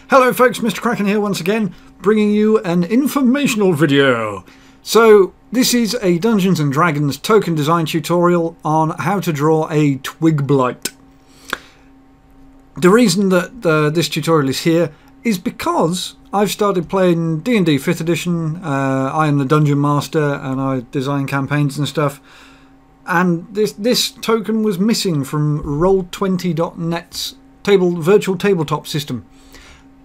Hello folks, Mr. Kraken here once again, bringing you an informational video. So this is a Dungeons & Dragons token design tutorial on how to draw a Twig Blight. The reason that this tutorial is here is because I've started playing D&D 5th edition. I am the Dungeon Master and I design campaigns and stuff. And this token was missing from Roll20.net's virtual tabletop system.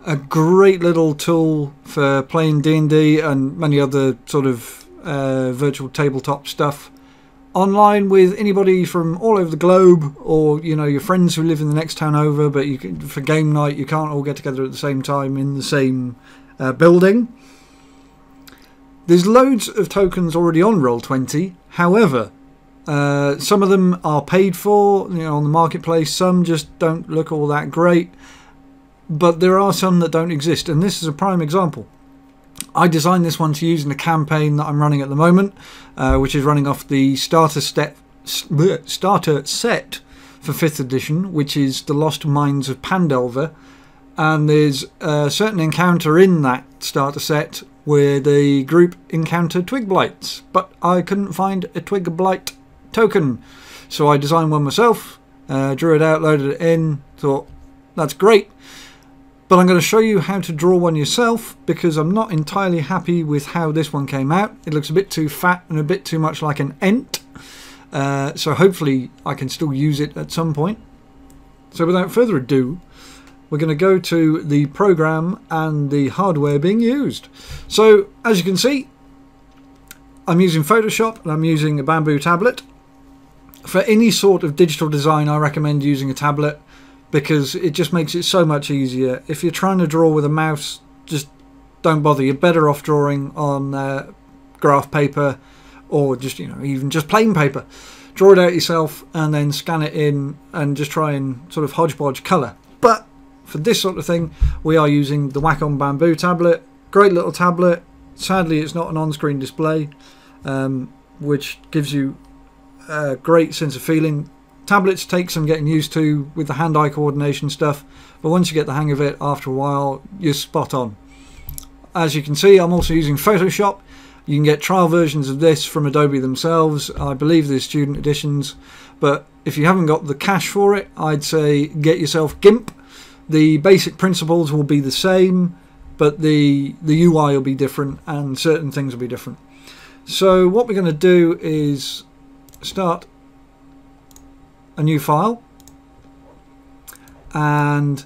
A great little tool for playing D&D and many other sort of virtual tabletop stuff online with anybody from all over the globe, or your friends who live in the next town over, but for game night you can't all get together at the same time in the same building. There's loads of tokens already on Roll20. However, some of them are paid for on the marketplace, some just don't look all that great. But there are some that don't exist, and this is a prime example. I designed this one to use in a campaign that I'm running at the moment, which is running off the starter set for 5th edition, which is the Lost Mines of Phandelver. And there's a certain encounter in that starter set where the group encounter Twig Blights, but I couldn't find a Twig Blight token. So I designed one myself, drew it out, loaded it in, thought that's great. But I'm going to show you how to draw one yourself, because I'm not entirely happy with how this one came out. It looks a bit too fat and a bit too much like an ent. So hopefully I can still use it at some point. So without further ado, we're going to go to the program and the hardware being used. So as you can see, I'm using Photoshop and I'm using a bamboo tablet. For any sort of digital design, I recommend using a tablet, because it just makes it so much easier. If you're trying to draw with a mouse, just don't bother. You're better off drawing on graph paper, or just even just plain paper. Draw it out yourself and then scan it in and just try and sort of hodgepodge colour. But for this sort of thing, we are using the Wacom bamboo tablet. Great little tablet. Sadly, it's not an on-screen display, which gives you a great sense of feeling. Tablets take some getting used to with the hand-eye coordination stuff, but once you get the hang of it, after a while, you're spot on. As you can see, I'm also using Photoshop. You can get trial versions of this from Adobe themselves. I believe there's student editions, but if you haven't got the cash for it, I'd say get yourself GIMP. The basic principles will be the same, but the UI will be different and certain things will be different. So what we're going to do is start a new file, and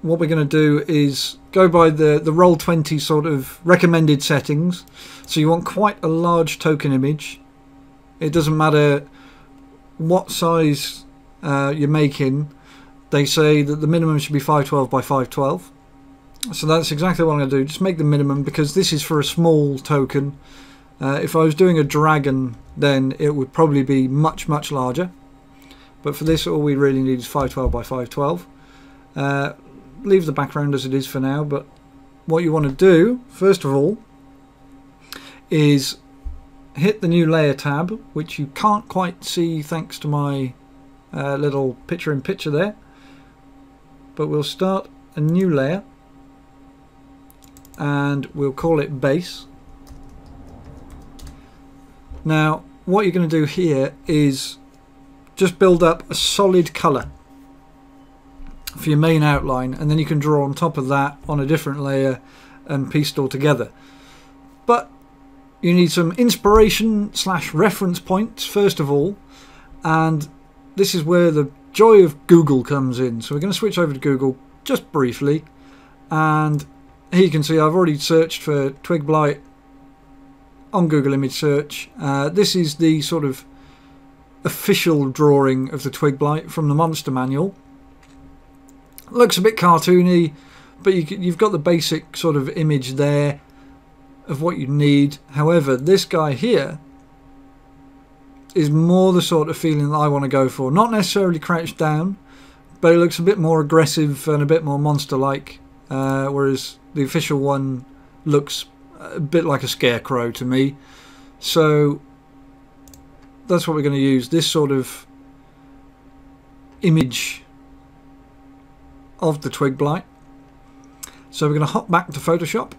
what we're going to do is go by the Roll20 sort of recommended settings. So you want quite a large token image. It doesn't matter what size you're making, they say that the minimum should be 512 by 512. So that's exactly what I'm going to do, just make the minimum, because this is for a small token. If I was doing a dragon, then it would probably be much larger. But for this, all we really need is 512 by 512. Leave the background as it is for now, but what you want to do, first of all, is hit the new layer tab, which you can't quite see thanks to my little picture-in-picture there. But we'll start a new layer, and we'll call it base. Now, what you're going to do here is just build up a solid colour for your main outline, and then you can draw on top of that on a different layer and piece it all together. But you need some inspiration / reference points first of all, and this is where the joy of Google comes in. So we're going to switch over to Google just briefly, and here you can see I've already searched for Twig Blight on Google image search. This is the sort of official drawing of the Twig Blight from the monster manual. Looks a bit cartoony, but you've got the basic sort of image there of what you need. However, this guy here is more the sort of feeling that I want to go for. Not necessarily crouched down, but it looks a bit more aggressive and a bit more monster-like, whereas the official one looks a bit like a scarecrow to me. So that's what we're going to use, this sort of image of the Twig Blight. So we're going to hop back to Photoshop.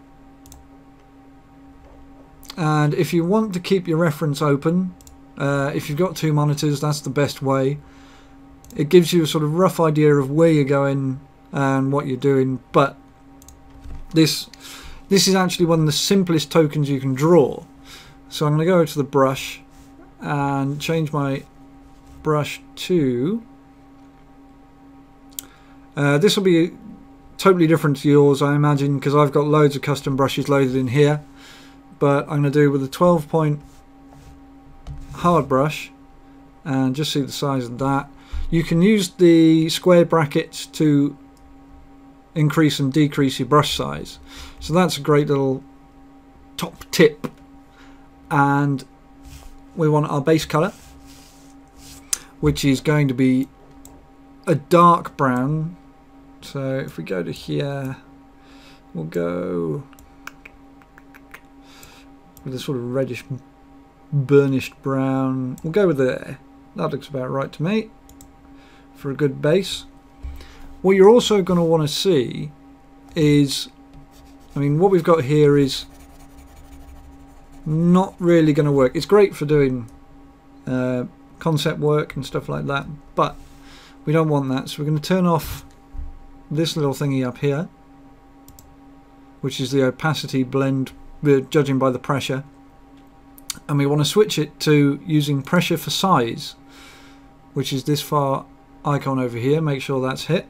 And if you want to keep your reference open, if you've got two monitors, that's the best way. It gives you a sort of rough idea of where you're going and what you're doing, but this is actually one of the simplest tokens you can draw. So I'm going to go to the brush and change my brush to... this will be totally different to yours, I imagine, because I've got loads of custom brushes loaded in here. But I'm going to do with a 12-point hard brush, and just see the size of that. You can use the square brackets to increase and decrease your brush size. So that's a great little top tip. And we want our base color, which is going to be a dark brown. So if we go to here, we'll go with a sort of reddish burnished brown. We'll go with there. That looks about right to me for a good base. What you're also going to want to see is, I mean, what we've got here is not really going to work. It's great for doing concept work and stuff like that, but we don't want that. So we're going to turn off this little thingy up here, which is the opacity blend, judging by the pressure, and we want to switch it to using pressure for size, which is this far icon over here. Make sure that's hit,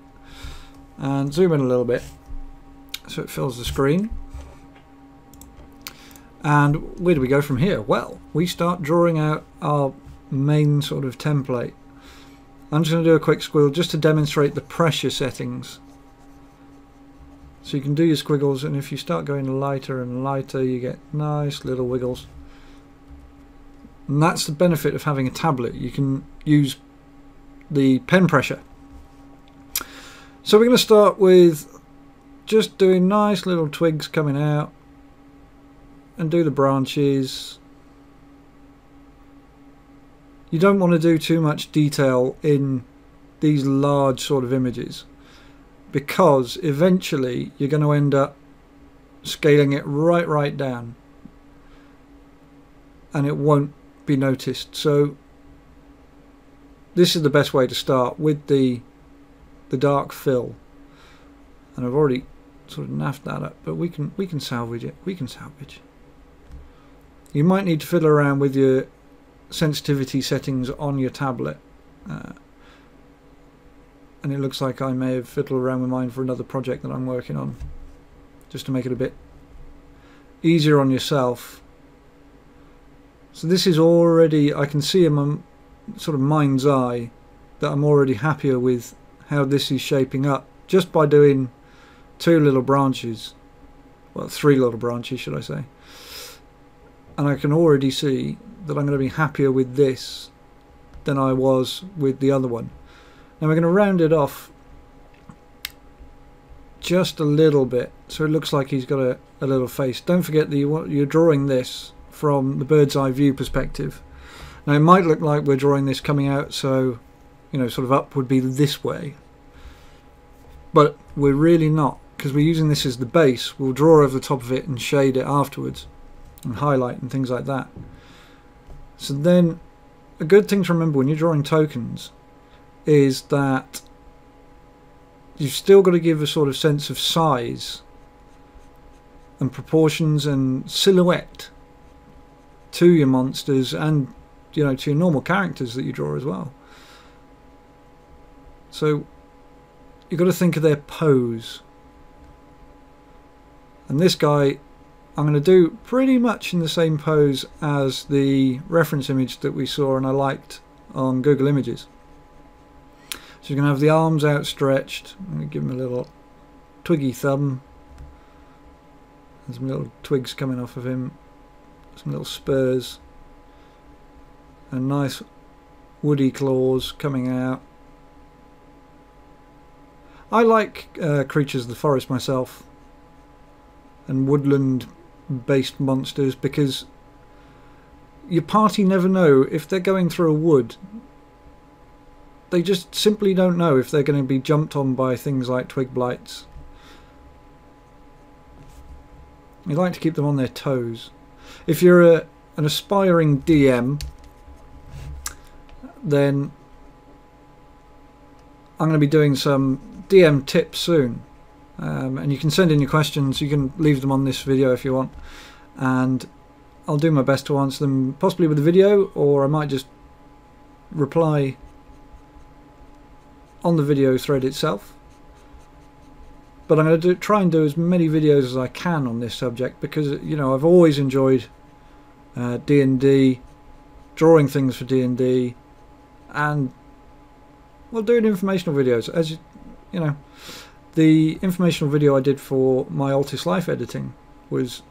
and zoom in a little bit so it fills the screen. And where do we go from here? Well, we start drawing out our main sort of template. I'm just going to do a quick squiggle just to demonstrate the pressure settings. So you can do your squiggles, and if you start going lighter and lighter, you get nice little wiggles. And that's the benefit of having a tablet. You can use the pen pressure. So we're going to start with just doing nice little twigs coming out, and do the branches. You don't want to do too much detail in these large sort of images, because eventually you're going to end up scaling it right down and it won't be noticed. So this is the best way to start, with the dark fill. And I've already sort of naffed that up, but we can salvage it. We can salvage. You might need to fiddle around with your sensitivity settings on your tablet, and it looks like I may have fiddled around with mine for another project that I'm working on, just to make it a bit easier on yourself. So this is already, I can see in my sort of mind's eye that I'm already happier with how this is shaping up, just by doing two little branches, well, three little branches should I say. And I can already see that I'm going to be happier with this than I was with the other one. Now we're going to round it off just a little bit so it looks like he's got a little face. Don't forget that you're drawing this from the bird's eye view perspective. Now it might look like we're drawing this coming out, so you know, sort of up would be this way, but we're really not, because we're using this as the base. We'll draw over the top of it and shade it afterwards and highlight and things like that. So then a good thing to remember when you're drawing tokens is that you've still got to give a sort of sense of size and proportions and silhouette to your monsters, and you know, to your normal characters that you draw as well. So you've got to think of their pose. And this guy I'm going to do pretty much in the same pose as the reference image that we saw and I liked on Google Images. So you're going to have the arms outstretched. I'm going to give him a little twiggy thumb. There's some little twigs coming off of him. Some little spurs. And nice woody claws coming out. I like creatures of the forest myself, and woodland based monsters, because your party never know if they're going through a wood. They just simply don't know if they're going to be jumped on by things like twig blights. You like to keep them on their toes. If you're an aspiring DM, then I'm going to be doing some DM tips soon. And you can send in your questions. You can leave them on this video if you want. And I'll do my best to answer them, possibly with a video, or I might just reply on the video thread itself. But I'm going to try and do as many videos as I can on this subject, because, you know, I've always enjoyed D&D, drawing things for D&D, and well, doing informational videos. As you know, the informational video I did for my Altis Life editing was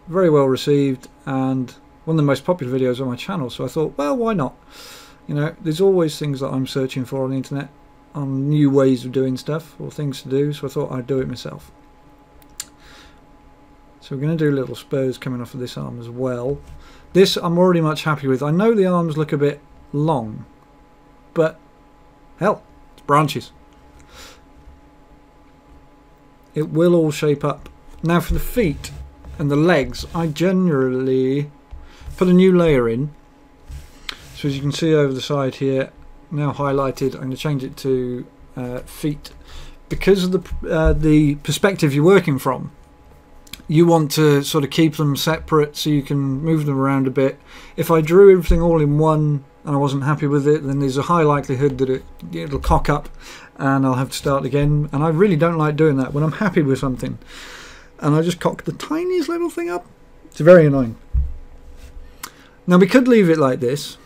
very well received and one of the most popular videos on my channel, so I thought, well, why not? You know, there's always things that I'm searching for on the internet, on new ways of doing stuff or things to do, so I thought I'd do it myself. So we're going to do little spurs coming off of this arm as well. This I'm already much happy with. I know the arms look a bit long, but hell, it's branches. It will all shape up. Now for the feet and the legs, I generally put a new layer in. So as you can see over the side here, now highlighted, I'm going to change it to feet. Because of the perspective you're working from, you want to sort of keep them separate so you can move them around a bit. If I drew everything all in one and I wasn't happy with it, then there's a high likelihood that it'll cock up and I'll have to start again. And I really don't like doing that when I'm happy with something and I just cock the tiniest little thing up. It's very annoying. Now we could leave it like this,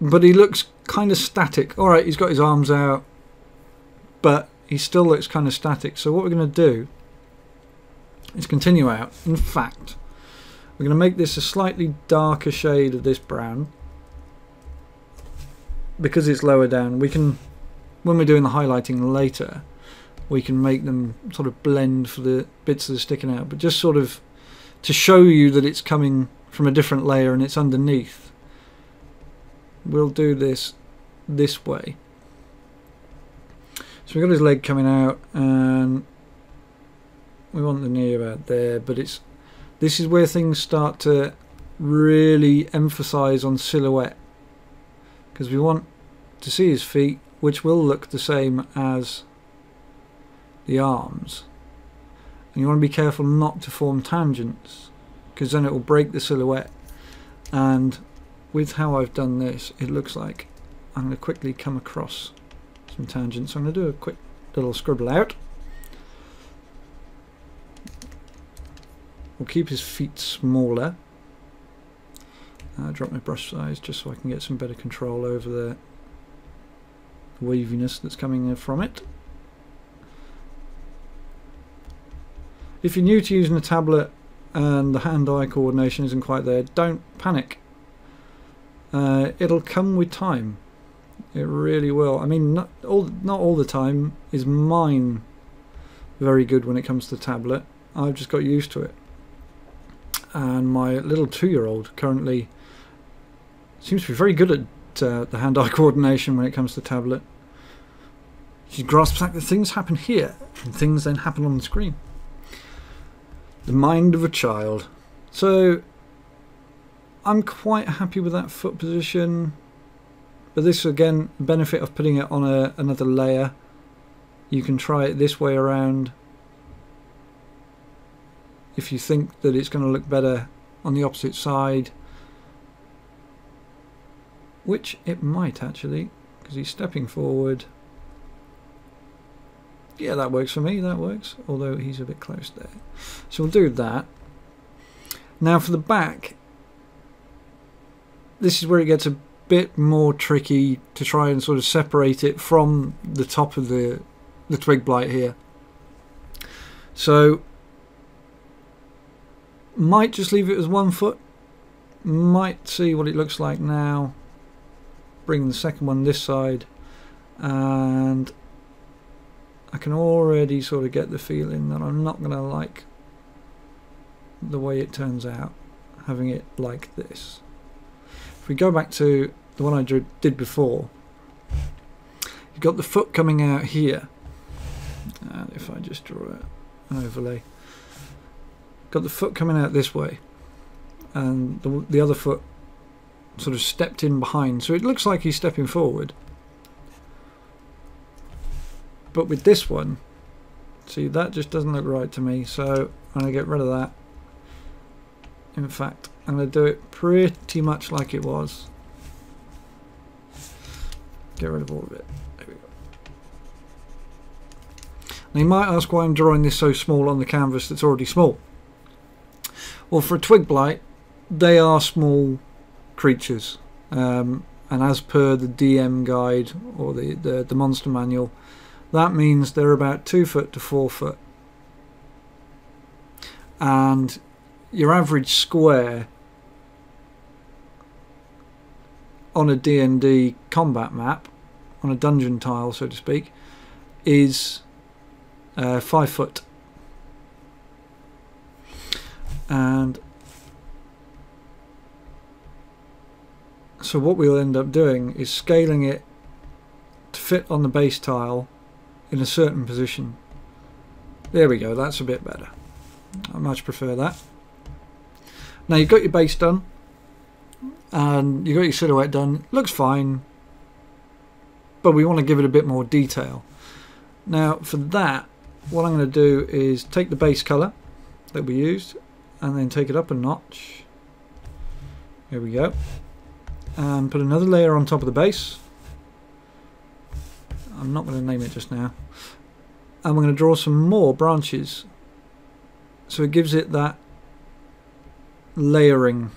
but he looks kind of static. Alright, he's got his arms out, but he still looks kind of static. So what we're going to do is continue out. In fact, we're going to make this a slightly darker shade of this brown. Because it's lower down, we can, when we're doing the highlighting later, we can make them sort of blend for the bits that are sticking out. But just sort of to show you that it's coming from a different layer and it's underneath, we'll do this way. So we've got his leg coming out and we want the knee about there, but this is where things start to really emphasize on silhouette, because we want to see his feet, which will look the same as the arms, and you want to be careful not to form tangents, because then it will break the silhouette. And with how I've done this, it looks like I'm going to quickly come across some tangents. So I'm going to do a quick little scribble out. We'll keep his feet smaller. Drop my brush size just so I can get some better control over the waviness that's coming from it. If you're new to using a tablet and the hand-eye coordination isn't quite there, don't panic. It'll come with time. It really will. I mean, not all the time is mine very good when it comes to tablet. I've just got used to it. And my little 2-year-old currently seems to be very good at the hand-eye coordination when it comes to tablet. She grasps the fact that things happen here and things then happen on the screen. The mind of a child. So I'm quite happy with that foot position, but this again, benefit of putting it on another layer. You can try it this way around if you think that it's going to look better on the opposite side, which it might actually, because he's stepping forward. Yeah, that works for me, that works, although he's a bit close there. So we'll do that. Now for the back, this is where it gets a bit more tricky to try and sort of separate it from the top of the Twig Blight here. So might just leave it as 1 foot, might see what it looks like now, bring the second one this side, and I can already sort of get the feeling that I'm not going to like the way it turns out having it like this. If we go back to the one I did before, you've got the foot coming out here, and if I just draw an overlay, got the foot coming out this way, and the other foot sort of stepped in behind, so it looks like he's stepping forward. But with this one, see, that just doesn't look right to me, so I'm going to get rid of that. In fact, I'm going to do it pretty much like it was. Get rid of all of it. There we go. Now you might ask why I'm drawing this so small on the canvas that's already small. Well, for a Twig Blight, they are small creatures, and as per the DM guide or the monster manual, that means they're about 2 foot to 4 foot, and your average square on a D&D combat map, on a dungeon tile so to speak, is 5 foot. And so what we'll end up doing is scaling it to fit on the base tile in a certain position. There we go, that's a bit better. I much prefer that. Now you've got your base done, and you've got your silhouette done. Looks fine, but we want to give it a bit more detail. Now for that, what I'm going to do is take the base colour that we used and then take it up a notch. Here we go. And put another layer on top of the base. I'm not going to name it just now. And we're going to draw some more branches, so it gives it that layering.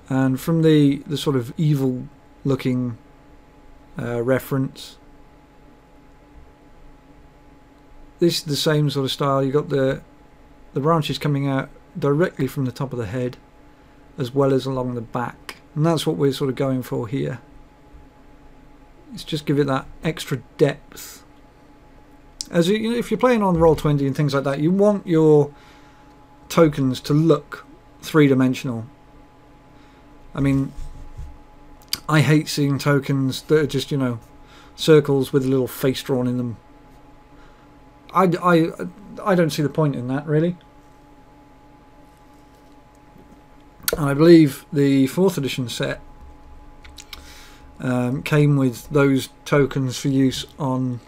And from the sort of evil looking reference, this is the same sort of style. You've got the branches coming out directly from the top of the head as well as along the back, and that's what we're sort of going for here. It's just give it that extra depth. As you know, if you're playing on Roll20 and things like that, you want your tokens to look three-dimensional. I mean, I hate seeing tokens that are just, you know, circles with a little face drawn in them. I don't see the point in that, really. And I believe the 4th edition set came with those tokens for use on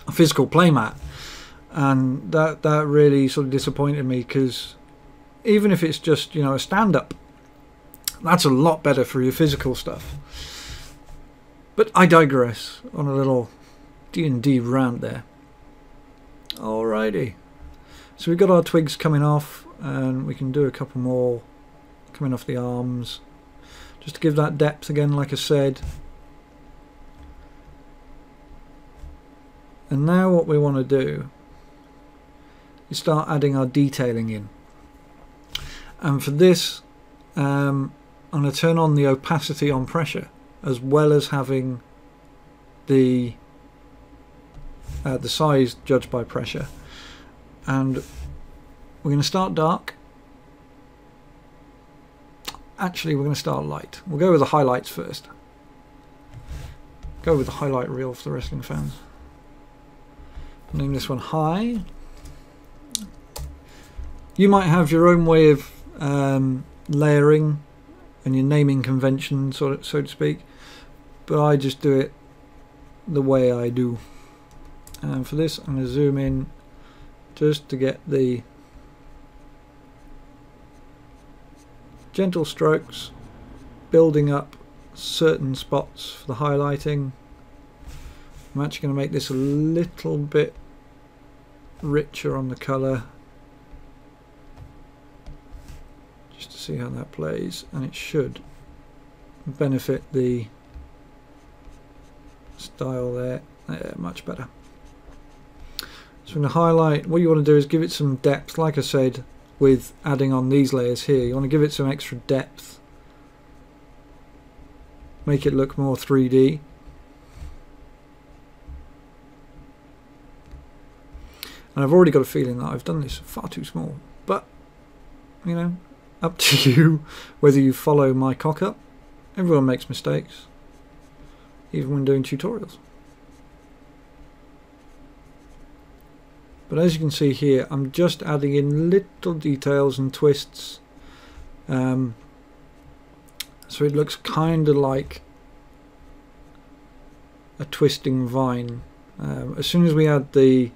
a physical playmat, and that really sort of disappointed me, because even if it's just, you know, a stand-up, that's a lot better for your physical stuff. But I digress on a little D&D rant there. Alrighty, so we've got our twigs coming off, and we can do a couple more coming off the arms just to give that depth again, like I said. And now what we want to do is start adding our detailing in, and for this I'm going to turn on the opacity on pressure, as well as having the size judged by pressure. And we're going to start dark. Actually, we're going to start light. We'll go with the highlights first. Go with the highlight reel for the wrestling fans. Name this one high. You might have your own way of layering and your naming convention, so to speak, but I just do it the way I do. And for this, I'm going to zoom in just to get the gentle strokes, building up certain spots for the highlighting. I'm actually going to make this a little bit richer on the colour, just to see how that plays, and it should benefit the style there. Yeah, much better. So I'm going to highlight. What you want to do is give it some depth, like I said, with adding on these layers here. You want to give it some extra depth, make it look more 3D. And I've already got a feeling that I've done this far too small, but you know, up to you whether you follow my cock up. Everyone makes mistakes, even when doing tutorials. But as you can see here, I'm just adding in little details and twists, so it looks kind of like a twisting vine. As soon as we add the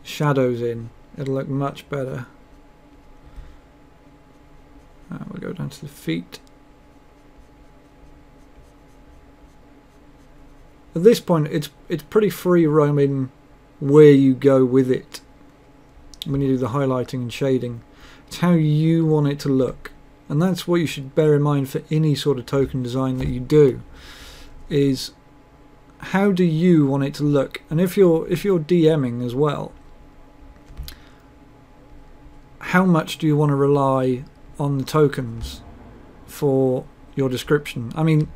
shadows in, it'll look much better. We'll go down to the feet. At this point, it's pretty free roaming where you go with it when you do the highlighting and shading. It's how you want it to look, and that's what you should bear in mind for any sort of token design that you do, is how do you want it to look. And if you're DMing as well, how much do you want to rely on the tokens for your description? I mean,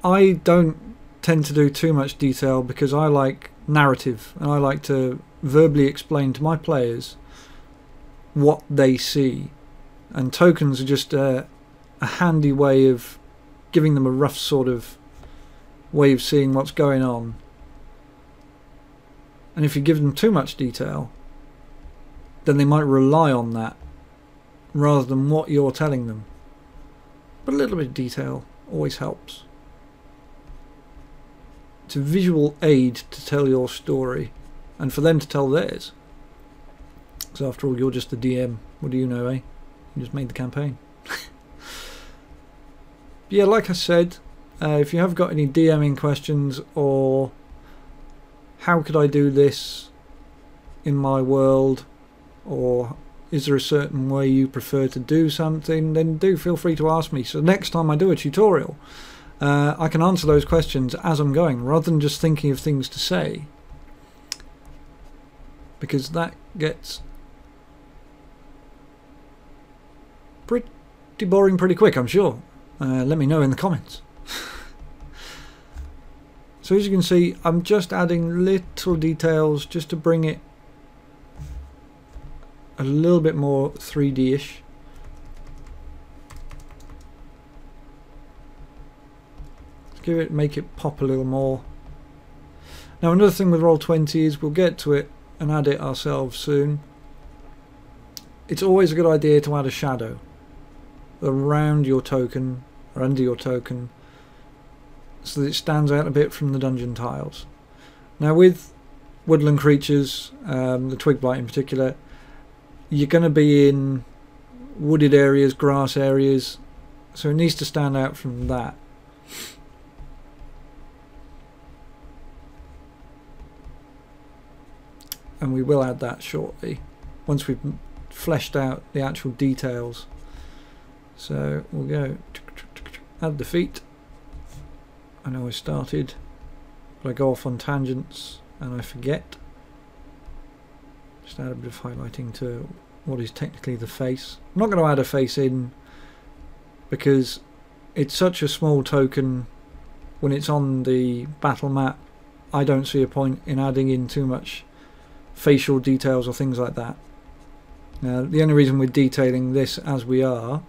I don't tend to do too much detail because I like narrative, and I like to verbally explain to my players what they see, and tokens are just a handy way of giving them a rough sort of way of seeing what's going on. And if you give them too much detail, then they might rely on that rather than what you're telling them. But a little bit of detail always helps. It's a visual aid to tell your story and for them to tell theirs. So after all, you're just the DM. What do you know, eh? You just made the campaign. Yeah, like I said, if you have got any DMing questions, or how could I do this in my world, or is there a certain way you prefer to do something, then do feel free to ask me. So next time I do a tutorial, I can answer those questions as I'm going, rather than just thinking of things to say, because that gets pretty boring pretty quick, I'm sure. Let me know in the comments. So as you can see, I'm just adding little details just to bring it a little bit more 3D-ish. Make it pop a little more. Now another thing with Roll20 is, we'll get to it and add it ourselves soon. It's always a good idea to add a shadow around your token or under your token, so that it stands out a bit from the dungeon tiles. Now with woodland creatures, the Twig Blight in particular, you're going to be in wooded areas, grass areas, so it needs to stand out from that. And we will add that shortly, once we've fleshed out the actual details. So we'll go add the feet. I know I started, but I go off on tangents and I forget. Just add a bit of highlighting to what is technically the face. I'm not going to add a face in because it's such a small token when it's on the battle map. I don't see a point in adding in too much facial details or things like that. Now the only reason we're detailing this as we are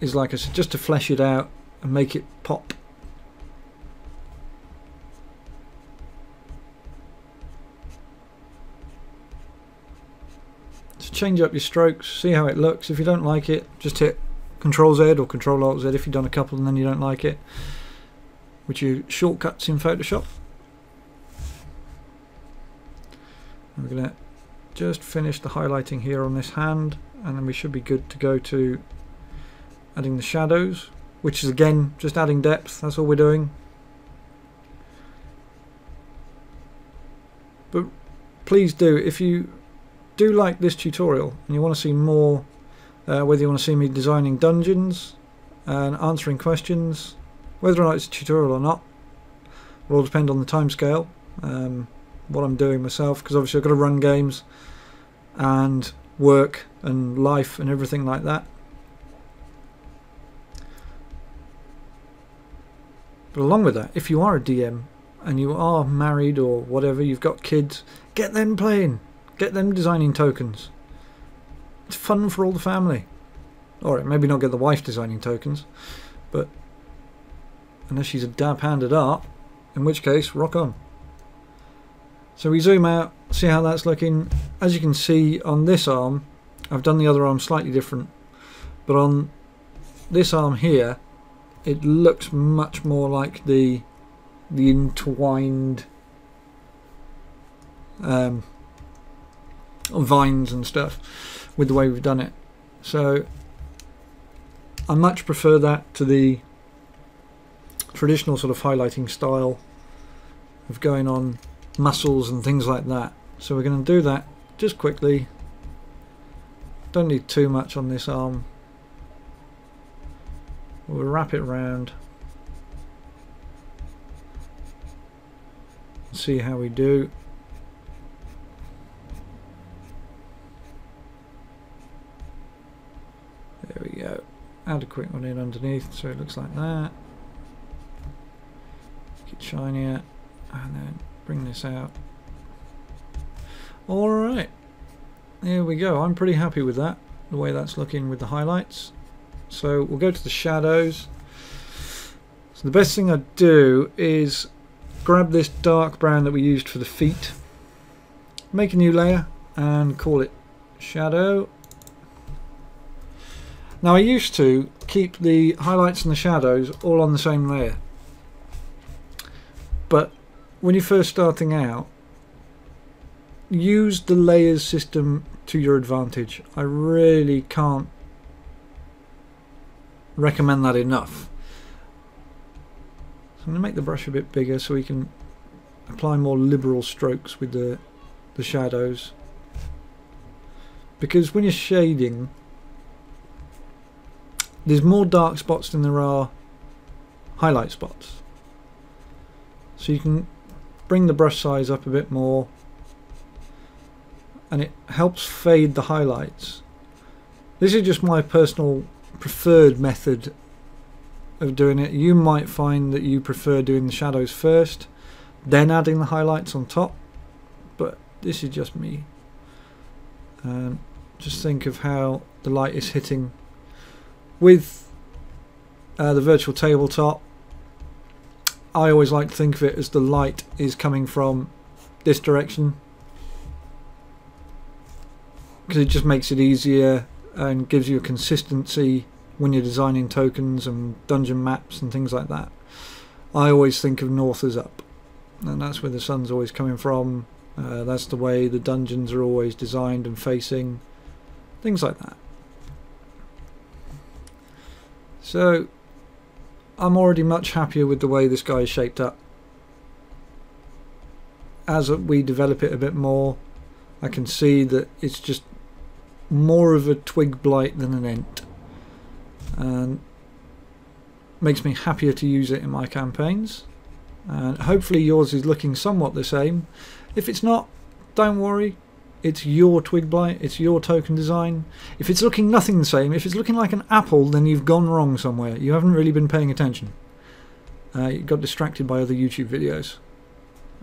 is, like I said, just to flesh it out and make it pop. So change up your strokes, see how it looks. If you don't like it, just hit Control Z or Control Alt Z if you've done a couple and then you don't like it, which are shortcuts in Photoshop. We're going to just finish the highlighting here on this hand, and then we should be good to go to adding the shadows, which is again just adding depth. That's all we're doing. But please do, if you do like this tutorial and you want to see more, whether you want to see me designing dungeons and answering questions, whether or not it's a tutorial or not will all depend on the timescale. What I'm doing myself, because obviously I've got to run games and work and life and everything like that. But along with that, if you are a DM and you are married or whatever, you've got kids, get them playing, get them designing tokens. It's fun for all the family. Alright, maybe not get the wife designing tokens, but unless she's a dab hand at art, in which case, rock on. So we zoom out, see how that's looking. As you can see on this arm, I've done the other arm slightly different, but on this arm here it looks much more like the entwined vines and stuff with the way we've done it. So I much prefer that to the traditional sort of highlighting style of going on muscles and things like that. So we're going to do that just quickly. Don't need too much on this arm. We'll wrap it around. See how we do. There we go. Add a quick one in underneath so it looks like that. Make it shinier, and then bring this out. Alright, there we go. I'm pretty happy with that, the way that's looking with the highlights. So we'll go to the shadows. So the best thing I'd do is grab this dark brown that we used for the feet, make a new layer and call it shadow. Now I used to keep the highlights and the shadows all on the same layer, but when you're first starting out, use the layers system to your advantage. I really can't recommend that enough. So I'm going to make the brush a bit bigger so we can apply more liberal strokes with the shadows, because when you're shading there's more dark spots than there are highlight spots, so you can bring the brush size up a bit more and it helps fade the highlights. This is just my personal preferred method of doing it. You might find that you prefer doing the shadows first, then adding the highlights on top, but this is just me. Just think of how the light is hitting with the virtual tabletop. I always like to think of it as the light is coming from this direction, because it just makes it easier and gives you a consistency when you're designing tokens and dungeon maps and things like that. I always think of north as up, and that's where the sun's always coming from. That's the way the dungeons are always designed and facing, things like that. So I'm already much happier with the way this guy is shaped up. As we develop it a bit more, I can see that it's just more of a Twig Blight than an Ent, and makes me happier to use it in my campaigns. And hopefully yours is looking somewhat the same. If it's not, don't worry, it's your Twig Blight, it's your token design. If it's looking nothing the same, if it's looking like an apple, then you've gone wrong somewhere. You haven't really been paying attention. You got distracted by other YouTube videos.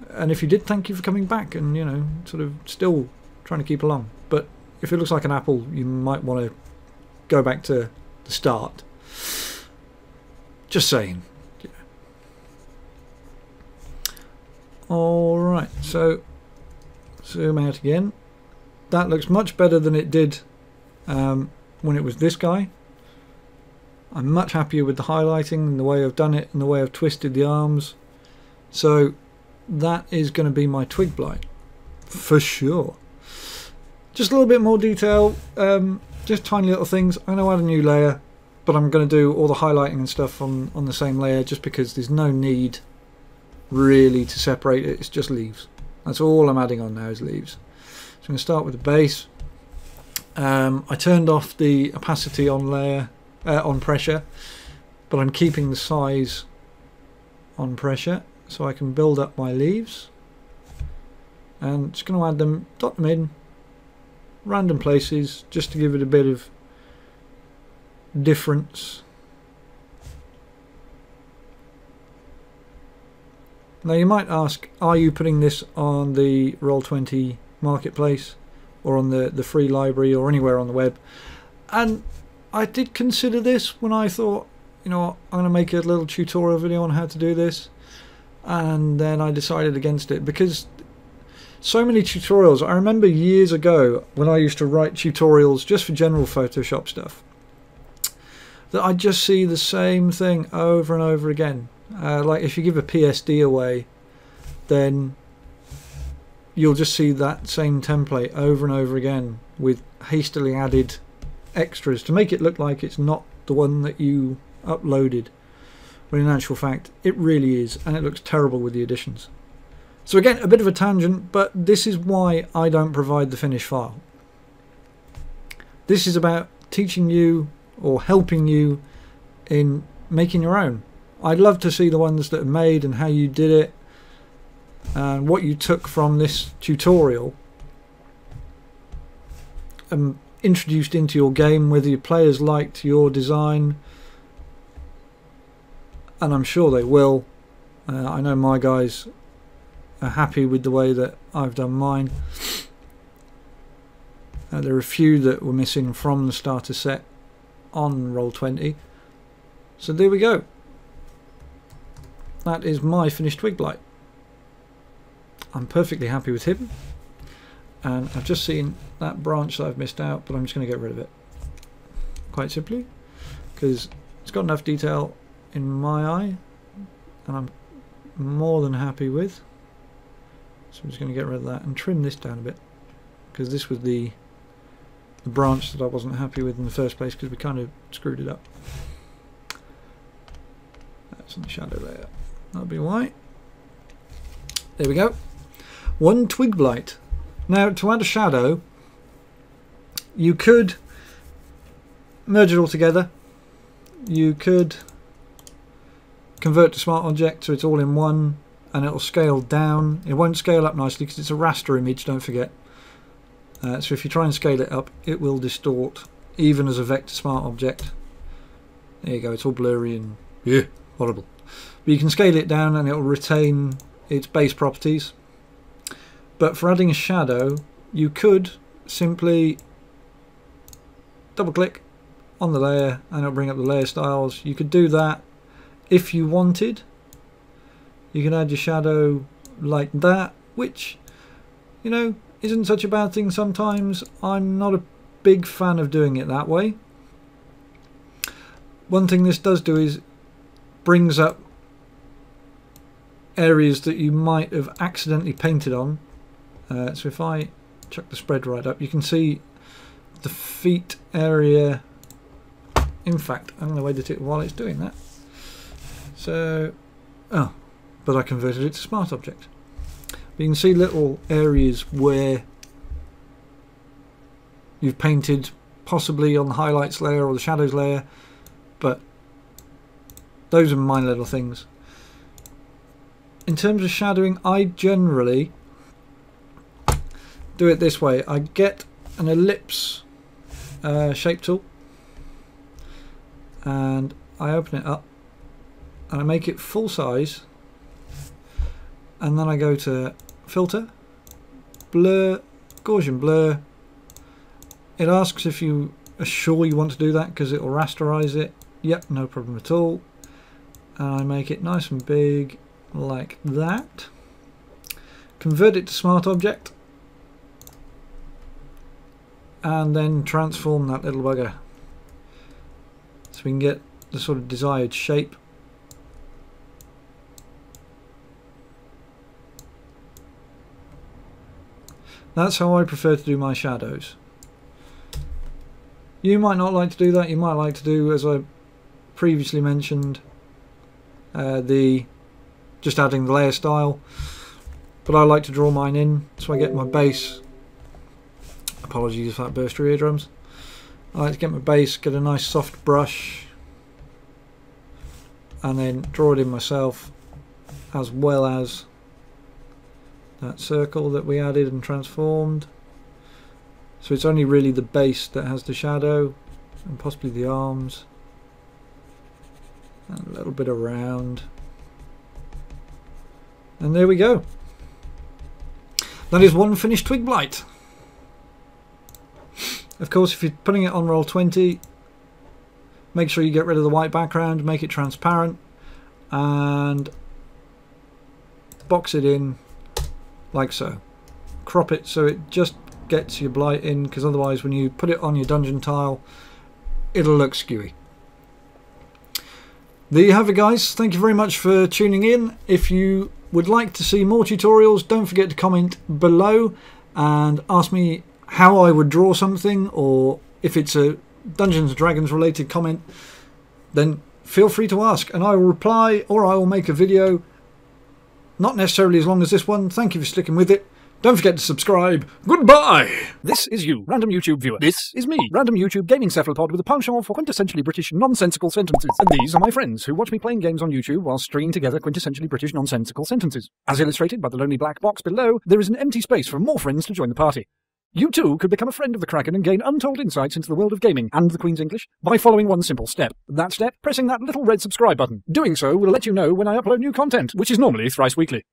And if you did, thank you for coming back and, you know, sort of still trying to keep along. But if it looks like an apple, you might want to go back to the start. Just saying. Alright, so zoom out again. That looks much better than it did when it was this guy. I'm much happier with the highlighting and the way I've done it and the way I've twisted the arms. So that is going to be my Twig Blight for sure. Just a little bit more detail, just tiny little things. I'm going to add a new layer, but I'm going to do all the highlighting and stuff on the same layer, just because there's no need really to separate it. It's just leaves. That's all I'm adding on now is leaves. So I'm going to start with the base. I turned off the opacity on layer on pressure, but I'm keeping the size on pressure so I can build up my leaves. And just going to add them, dot them in random places just to give it a bit of difference. Now you might ask, are you putting this on the Roll20 marketplace or on the free library or anywhere on the web? And I did consider this when I thought, you know what, I'm going to make a little tutorial video on how to do this, and then I decided against it, because so many tutorials. I remember years ago when I used to write tutorials just for general Photoshop stuff, that I just see the same thing over and over again. Like if you give a PSD away, then you'll just see that same template over and over again with hastily added extras to make it look like it's not the one that you uploaded, when in actual fact it really is, and it looks terrible with the additions. So again, a bit of a tangent, but this is why I don't provide the finished file. This is about teaching you or helping you in making your own. I'd love to see the ones that are made and how you did it and what you took from this tutorial and introduced into your game, whether your players liked your design, and I'm sure they will. I know my guys are happy with the way that I've done mine. There are a few that were missing from the starter set on Roll20, so there we go. That is my finished Twig Blight. I'm perfectly happy with him, and I've just seen that branch that I've missed out, but I'm just going to get rid of it quite simply because it's got enough detail in my eye and I'm more than happy with. So I'm just going to get rid of that and trim this down a bit, because this was the branch that I wasn't happy with in the first place, because we kind of screwed it up. That's in the shadow layer. That'll be why. There we go. One Twig Blight. Now, to add a shadow, you could merge it all together. You could convert to Smart Object so it's all in one, and it'll scale down. It won't scale up nicely because it's a raster image, don't forget. So if you try and scale it up, it will distort, even as a vector Smart Object. There you go, it's all blurry and horrible. But you can scale it down and it will retain its base properties. But for adding a shadow, you could simply double click on the layer and it'll bring up the layer styles. You could do that if you wanted. You can add your shadow like that, which, you know, isn't such a bad thing sometimes. I'm not a big fan of doing it that way. One thing this does do is brings up areas that you might have accidentally painted on. So if I chuck the spread right up, you can see the feet area. In fact, I'm going to edit it while it's doing that. So, but I converted it to Smart Object. You can see little areas where you've painted, possibly on the highlights layer or the shadows layer, but those are my little things. In terms of shadowing, I generally do it this way. I get an ellipse shape tool and I open it up and I make it full size, and then I go to Filter, Blur, Gaussian Blur. It asks if you are sure you want to do that because it will rasterize it. Yep, no problem at all. And I make it nice and big like that. Convert it to Smart Object and then transform that little bugger so we can get the sort of desired shape. That's how I prefer to do my shadows. You might not like to do that. You might like to do, as I previously mentioned, just adding the layer style. But I like to draw mine in, so I get my base. Apologies if that burst your eardrums. I like to get my base, get a nice soft brush, and then draw it in myself, as well as that circle that we added and transformed. So it's only really the base that has the shadow, and possibly the arms, and a little bit around. And there we go. That is one finished Twig Blight. Of course, if you're putting it on Roll20, make sure you get rid of the white background, make it transparent, and box it in like so. crop it so it just gets your blight in, because otherwise when you put it on your dungeon tile it'll look skewy. There you have it, guys. Thank you very much for tuning in. If you would like to see more tutorials, don't forget to comment below and ask me how I would draw something, or if it's a Dungeons & Dragons related comment, then feel free to ask and I will reply, or I will make a video, not necessarily as long as this one. Thank you for sticking with it. Don't forget to subscribe. Goodbye! This is you, random YouTube viewer. This is me, random YouTube gaming cephalopod with a penchant for quintessentially British nonsensical sentences. And these are my friends who watch me playing games on YouTube while stringing together quintessentially British nonsensical sentences. As illustrated by the lonely black box below, there is an empty space for more friends to join the party. You too could become a friend of the Kraken and gain untold insights into the world of gaming and the Queen's English by following one simple step. That step, pressing that little red subscribe button. Doing so will let you know when I upload new content, which is normally thrice weekly.